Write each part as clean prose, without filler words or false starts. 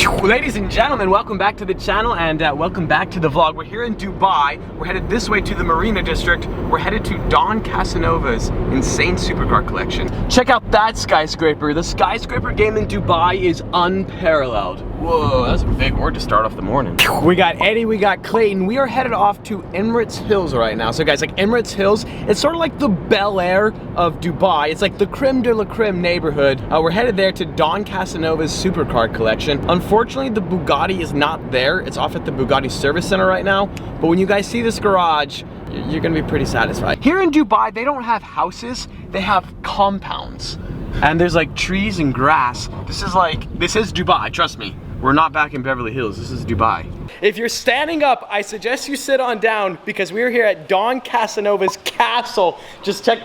Ladies and gentlemen, welcome back to the channel and welcome back to the vlog. We're here in Dubai. We're headed this way to the Marina District. We're headed to Don Casanova's insane supercar collection. Check out that skyscraper. The skyscraper game in Dubai is unparalleled. Whoa, that's a big word to start off the morning. We got Eddie, we got Clayton. We are headed off to Emirates Hills right now. So guys, like Emirates Hills, it's sort of like the Bel Air of Dubai. It's like the creme de la creme neighborhood. We're headed there to Don Casanova's supercar collection. Unfortunately, the Bugatti is not there. It's off at the Bugatti service center right now. But when you guys see this garage, you're gonna be pretty satisfied. Here in Dubai, they don't have houses, they have compounds. And there's like trees and grass. This is Dubai, trust me. We're not back in Beverly Hills, this is Dubai. If you're standing up, I suggest you sit on down because we're here at Don Casanova's castle. Just check,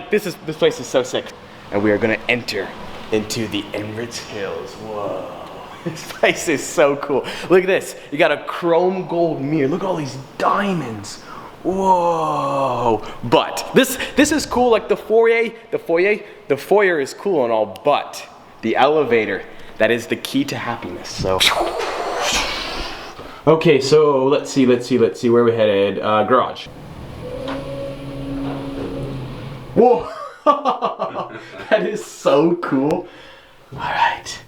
this place is so sick. And we are gonna enter into the Emirates Hills. Whoa. This place is so cool. Look at this. You got a chrome gold mirror. Look at all these diamonds. Whoa. But this is cool. Like the foyer is cool and all, but the elevator, that is the key to happiness. So okay, so let's see where we headed. Garage. Whoa. That is so cool. All right.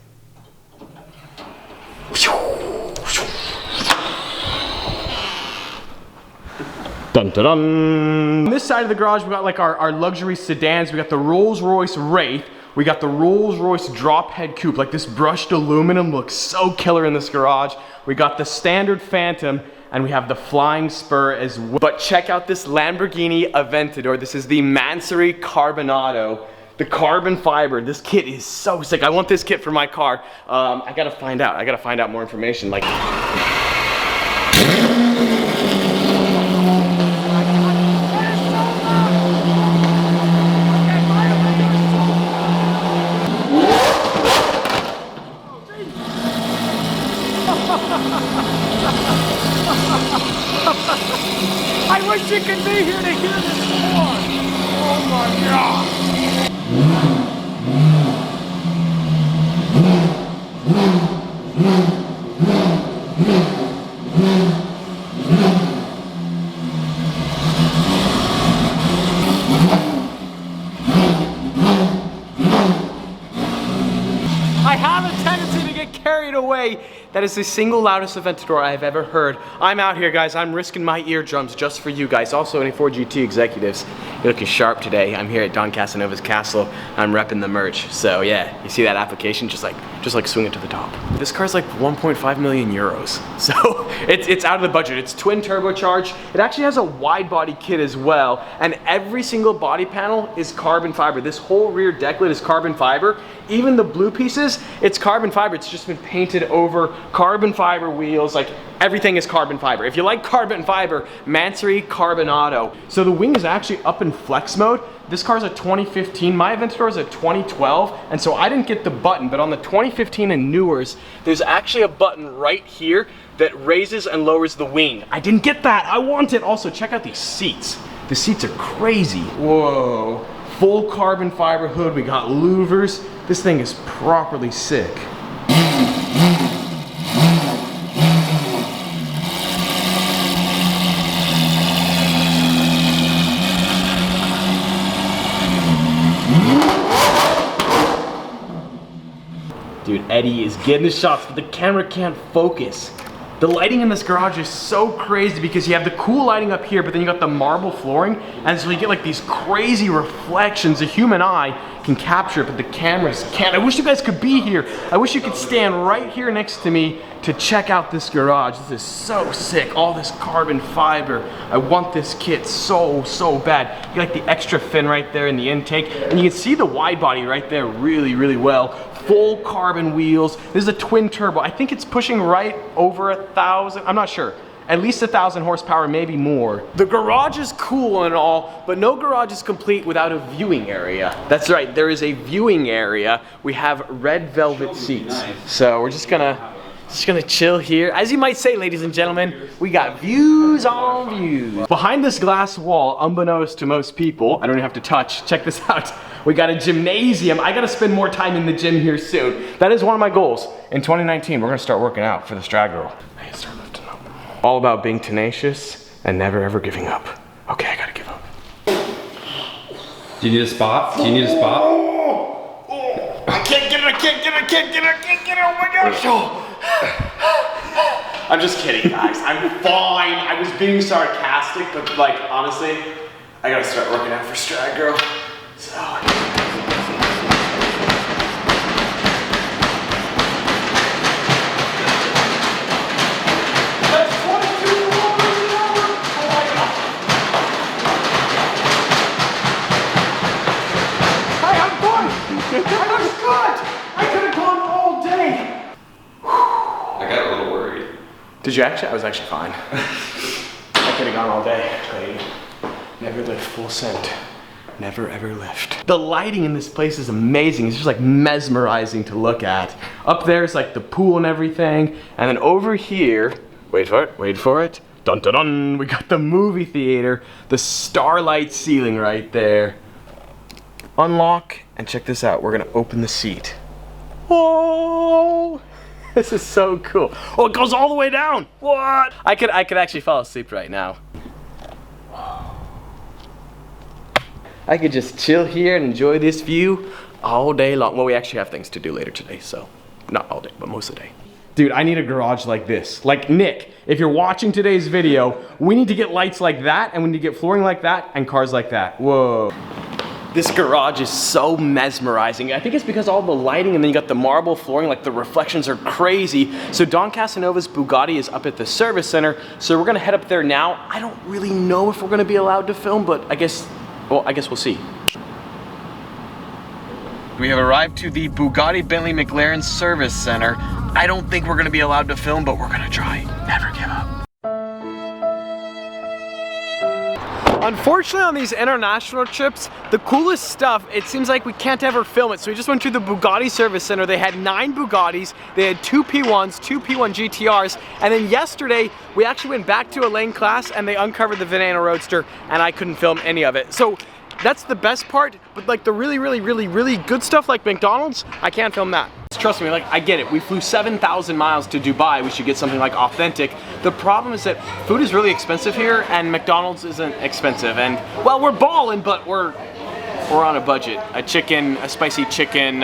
Dun dun dun. On this side of the garage, we got like our luxury sedans. We got the Rolls-Royce Wraith. We got the Rolls-Royce drop head coupe. Like this brushed aluminum looks so killer in this garage. We got the standard Phantom, and we have the Flying Spur as well. But check out this Lamborghini Aventador. This is the Mansory Carbonado. The carbon fiber, this kit is so sick. I want this kit for my car. I gotta find out more information. Like, I wish you could be here to hear this more. Oh my God. I have a tendency to get carried away. That is the single loudest Aventador I have ever heard. I'm out here, guys. I'm risking my eardrums just for you guys. Also, any 4GT executives, you're looking sharp today. I'm here at Don Casanova's castle. I'm repping the merch. So yeah, you see that application? Just like swing it to the top. This car's like 1.5 million euros. So it's out of the budget. It's twin turbocharged. It actually has a wide body kit as well. And every single body panel is carbon fiber. This whole rear deck lid is carbon fiber. Even the blue pieces, it's carbon fiber. It's just been painted over. Carbon fiber wheels, like everything is carbon fiber. If you like carbon fiber, Mansory Carbonado. So the wing is actually up in flex mode. This car's a 2015, my Aventador is a 2012, and so I didn't get the button, but on the 2015 and newers, there's actually a button right here that raises and lowers the wing. I didn't get that, I want it. Also, check out these seats. The seats are crazy. Whoa. Full carbon fiber hood, we got louvers. This thing is properly sick. Dude, Eddie is getting the shots, but the camera can't focus. The lighting in this garage is so crazy because you have the cool lighting up here, but then you got the marble flooring, and so you get like these crazy reflections. The human eye can capture it, but the cameras can't. I wish you guys could be here. I wish you could stand right here next to me to check out this garage. This is so sick. All this carbon fiber. I want this kit so bad. You got like the extra fin right there in the intake, and you can see the wide body right there really well. Full carbon wheels. This is a twin turbo. I think it's pushing right over 1,000. I'm not sure. At least 1,000 horsepower, maybe more. The garage is cool and all, but no garage is complete without a viewing area. That's right, there is a viewing area. We have red velvet seats. So we're just gonna chill here. As you might say, ladies and gentlemen, we got views on views. Behind this glass wall, unbeknownst to most people, I don't even have to touch, check this out. We got a gymnasium. I gotta spend more time in the gym here soon. That is one of my goals. In 2019, we're gonna start working out for the Strad Girl. I gotta start lifting up. All about being tenacious and never ever giving up. Okay, I gotta give up. Do you need a spot? Do you need a spot? I can't get it, I can't get it, I can't get it, I can't get it, oh my gosh. I'm just kidding, guys. I'm fine. I was being sarcastic, but like, honestly, I gotta start working out for Strad Girl. So. That's 22 kilometers an hour. Oh my gosh. Hey, I'm fine. I was good. I could have gone all day. I got a little worried. Did you actually? I was actually fine. I could have gone all day. Never lift full send. Never ever lift. The lighting in this place is amazing. It's just like mesmerizing to look at. Up there's like the pool and everything. And then over here, wait for it, wait for it. Dun dun dun, we got the movie theater. The starlight ceiling right there. Unlock, and check this out. We're gonna open the seat. Oh! This is so cool. Oh, it goes all the way down. What? I could actually fall asleep right now. I could just chill here and enjoy this view all day long. Well, we actually have things to do later today, so not all day, but most of the day. Dude, I need a garage like this. Like Nick, if you're watching today's video, we need to get lights like that, and we need to get flooring like that, and cars like that. Whoa. This garage is so mesmerizing. I think it's because all the lighting, and then you got the marble flooring, like the reflections are crazy. So Don Casanova's Bugatti is up at the service center, so we're gonna head up there now. I don't really know if we're gonna be allowed to film, but I guess we'll see. We have arrived to the Bugatti Bentley McLaren Service Center. I don't think we're gonna be allowed to film, but we're gonna try. Never give up. Unfortunately, on these international trips, the coolest stuff, it seems like we can't ever film it. So we just went to the Bugatti Service Center. They had 9 Bugattis. They had 2 P1s, 2 P1 GTRs. And then yesterday, we actually went back to a lane class and they uncovered the Veneno Roadster and I couldn't film any of it. So that's the best part, but like the really good stuff like McDonald's, I can't film that. Trust me, like I get it. We flew 7,000 miles to Dubai. We should get something like authentic. The problem is that food is really expensive here and McDonald's isn't expensive. And well, we're balling, but we're on a budget. A spicy chicken,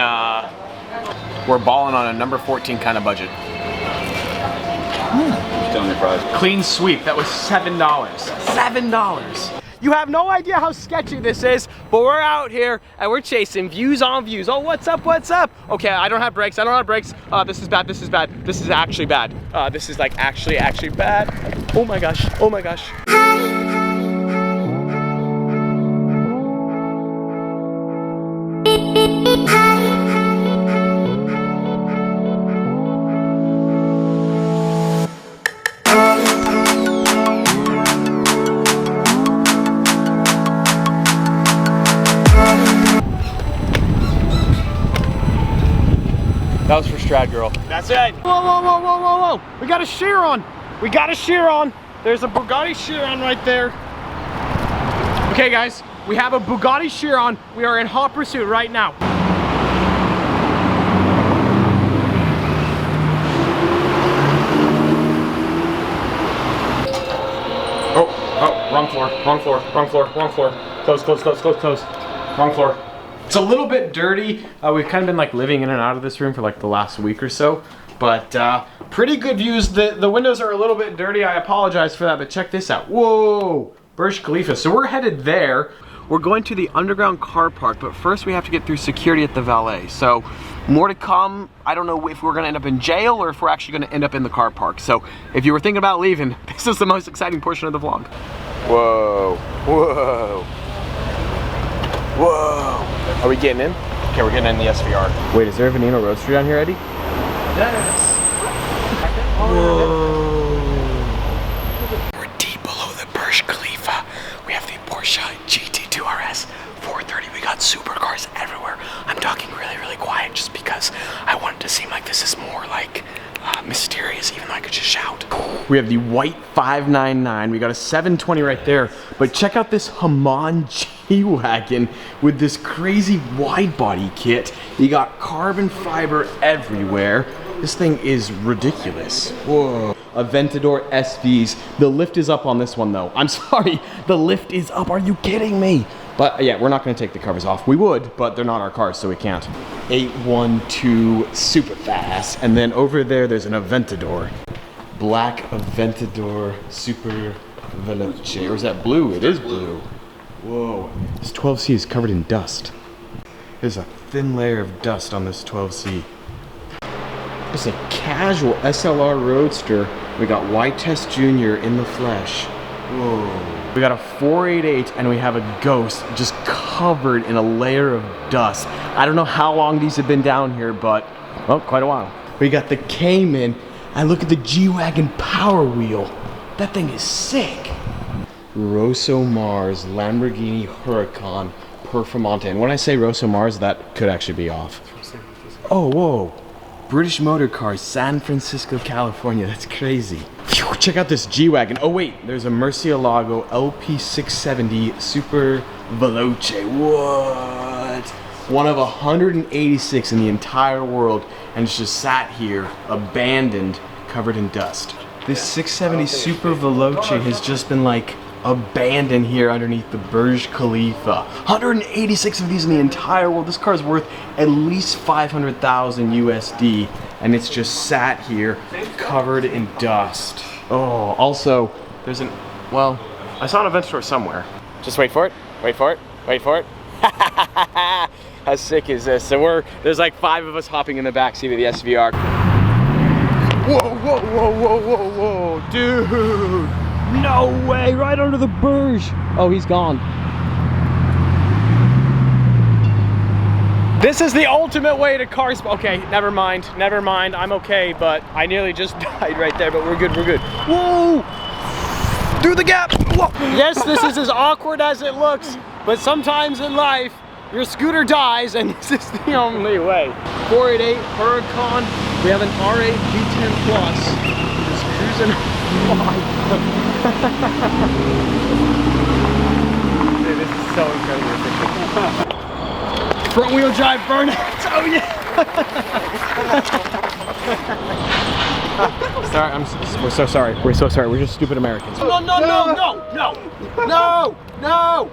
we're balling on a number 14 kind of budget. Telling your price. Clean sweep, that was $7. $7. You have no idea how sketchy this is, but we're out here and we're chasing views on views. Oh, what's up, what's up? Okay, I don't have brakes, I don't have brakes. This is bad, this is bad. This is actually bad. This is like actually bad. Oh my gosh, oh my gosh. That was for Strad Girl. That's it. Whoa, whoa, whoa, whoa, whoa, whoa. We got a Chiron. We got a Chiron. There's a Bugatti Chiron right there. Okay, guys, we have a Bugatti Chiron. We are in hot pursuit right now. Oh, wrong floor, wrong floor, wrong floor, wrong floor. Close, close, close, close, close. Wrong floor. It's a little bit dirty. We've kind of been like living in and out of this room for like the last week or so, but pretty good views. The windows are a little bit dirty. I apologize for that, but check this out. Whoa, Burj Khalifa. So we're headed there. We're going to the underground car park, but first we have to get through security at the valet. So more to come. I don't know if we're gonna end up in jail or if we're actually gonna end up in the car park. So if you were thinking about leaving, this is the most exciting portion of the vlog. Whoa, whoa. Whoa. Are we getting in? Okay, we're getting in the SVR. Wait, is there a Veneno Roadster down here, Eddie? Yes. Whoa. We're deep below the Burj Khalifa. We have the Porsche GT2 RS 430. We got supercars everywhere. I'm talking really quiet just because I wanted to seem like this is more like mysterious, even though I could just shout. We have the white 599. We got a 720 right there. But check out this Haman G-Wagon with this crazy wide body kit. You got carbon fiber everywhere. This thing is ridiculous. Whoa. Aventador SVs. The lift is up on this one though. I'm sorry, the lift is up. Are you kidding me? But yeah, we're not gonna take the covers off. We would, but they're not our cars, so we can't. 812 super fast. And then over there's an Aventador. Black Aventador Super Veloce. Or is that blue? It is blue. Whoa. This 12C is covered in dust. There's a thin layer of dust on this 12C. It's a casual SLR Roadster. We got Y-Test Jr. in the flesh. Whoa. We got a 488 and we have a Ghost just covered in a layer of dust. I don't know how long these have been down here, but, well, quite a while. We got the Cayman and look at the G-Wagon Power Wheel. That thing is sick. Rosso Mars Lamborghini Huracan Performante. And when I say Rosso Mars, that could actually be off. Oh, whoa. British Motor Cars, San Francisco, California. That's crazy. Phew, check out this G-Wagon. Oh wait, there's a Murcielago LP670 Super Veloce. What? One of 186 in the entire world, and it's just sat here, abandoned, covered in dust. This 670 Super Veloce has just been like abandoned here underneath the Burj Khalifa. 186 of these in the entire world. This car is worth at least 500,000 USD, and it's just sat here covered in dust. Oh, also, there's well, I saw an Aventador somewhere. Just wait for it, wait for it, wait for it. How sick is this? So there's like 5 of us hopping in the back seat of the SVR. Whoa, whoa, whoa, whoa, whoa, whoa, dude. No way, right under the Burj. Oh, he's gone. This is the ultimate way to car spot. Okay, never mind, I'm okay, but I nearly just died right there, but we're good, we're good. Whoa! Through the gap! Whoa! Yes, this is as awkward as it looks, but sometimes in life, your scooter dies, and this is the only way. 488 Huracan, we have an R8 G10 Plus, just cruising. Dude, this is so incredibly efficient. Front wheel drive burnout. Oh yeah. Sorry, we're so sorry. We're so sorry. We're just stupid Americans. No, no, no, no, no, no, no.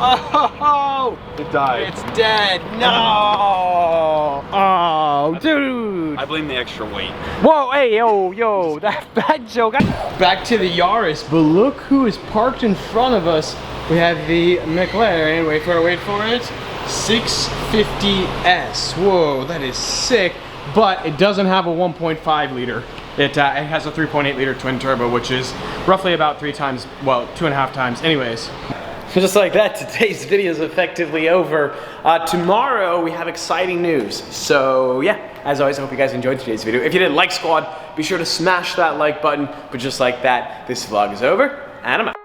Oh, It died. it's dead. No. Oh, dude. I blame the extra weight. Whoa, hey, yo, that bad joke. Back to the Yaris, but look who is parked in front of us. We have the McLaren, wait for it, 650S. Whoa, that is sick, but it doesn't have a 1.5 liter. It has a 3.8 liter twin turbo, which is roughly about 3 times, well, 2.5 times. Anyways. Just like that, today's video is effectively over. Tomorrow we have exciting news. So yeah, as always, I hope you guys enjoyed today's video. If you did, like squad, be sure to smash that like button. But just like that, this vlog is over, and I'm out.